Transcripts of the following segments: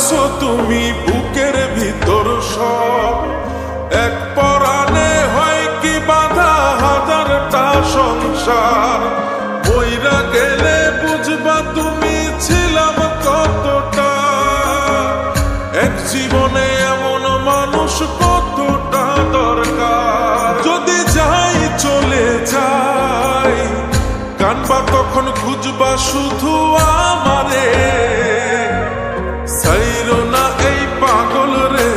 ভাঙছো তুমি বুকের ভিতর সব। এক পরাণে হয় কি বাধা হাজারটা সংসার। বইরা গেলে বুঝবা তুমি ছিলাম কতটা। এক জীবনে এমন মানুষ কতটা দরকার। যদি যাই চলে যাই কানবা তখন খুঁজবা শুধু আমারে। সাইরো না এই পাগল রে,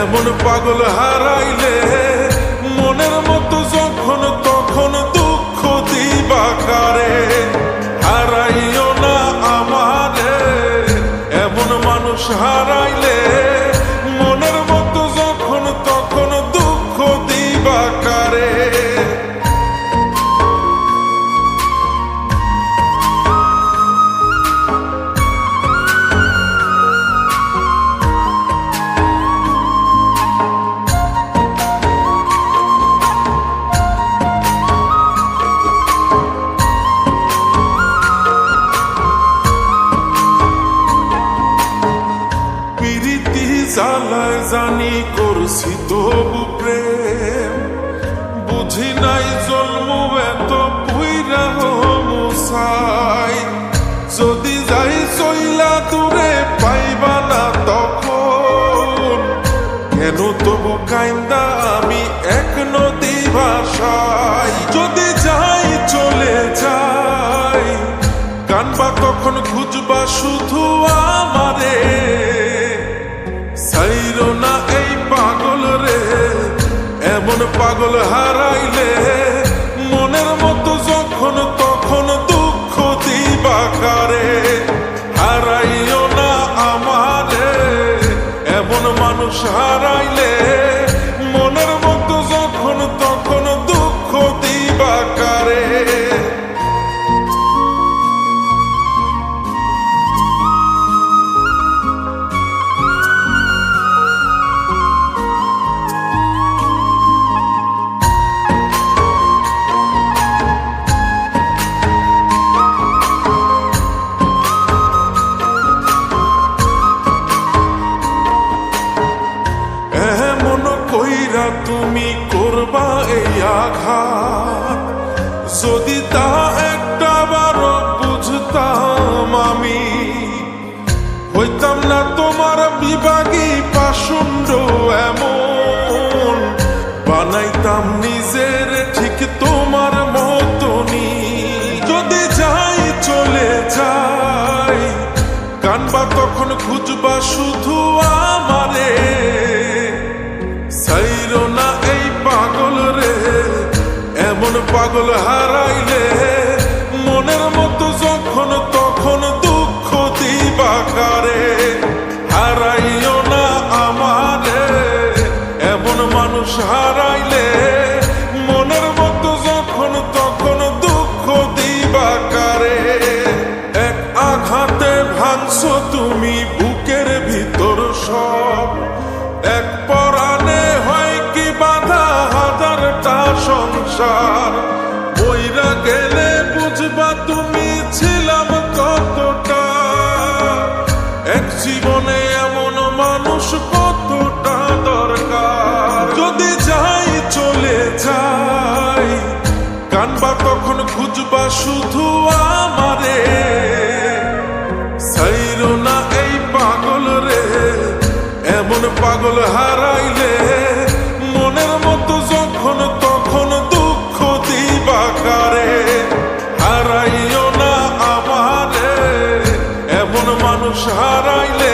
এমন পাগল হারাইলে মনের মতো যখন তখন দুঃখ দিবা কারে। হারাইও না আমারে, এমন মানুষ হারাইলে মনের মতো যখন তখন দুঃখ দিবা কারে। জ্বালায় জানি করছি তবু প্রেম। বুঝি নাই জন্ম এত পুইরা মুসাই। যদি যাই চইলা দূরে পাইবা না তখন কেন তবু কাইন্দা আমি এক নদী ভাষায়। যদি যাই চলে যাই কানবা তখন খুঁজবা শুধু আমারে। সাইরো না এই পাগল রে, এমন পাগল হারাইলে মনের মতো যখন তখন দুঃখ দিবা কারে। হারাইও না আমারে, এমন মানুষ হারাইলে মনের মতো যখন তখন দুঃখ দিবা কারে। তুমি করবা এই আঘাত, যদি তা একটা বারো বুঝতাম আমি হইতাম না তোমার বিভাগী পাষণ্ড এমন। বানাইতাম নিজের ঠিক তোমার মতনি। যদি যাই চলে যাই কানবা তখন খুঁজবা শুধু আমারে। সাইরো না এই পাগল রে, এমন পাগল হারাইলে মনের মতো যখন তখন দুঃখ দিবা কারে। হারাইও না আমারে, এমন মানুষ হারাইলে মনের মতো যখন তখন দুঃখ দিবা কারে। এক আঘাতে ভাঙছো তুমি বুকের ভিতর সব। এক পরাণে হয় কি বাধা হাজারটা সংসার। বইরা গেলে বুঝবা তুমি ছিলাম কতটা। এক জীবনে এমন মানুষ কতটা দরকার। যদি যাই চলে যাই কানবা তখন খুঁজবা শুধু আমারে। সাইরো না এই পাগল রে, এমন পাগল হারাইলে মনের মতো যখন তখন দুঃখ দিবা কারে। হারাইও না আমারে, এমন মানুষ হারাইলে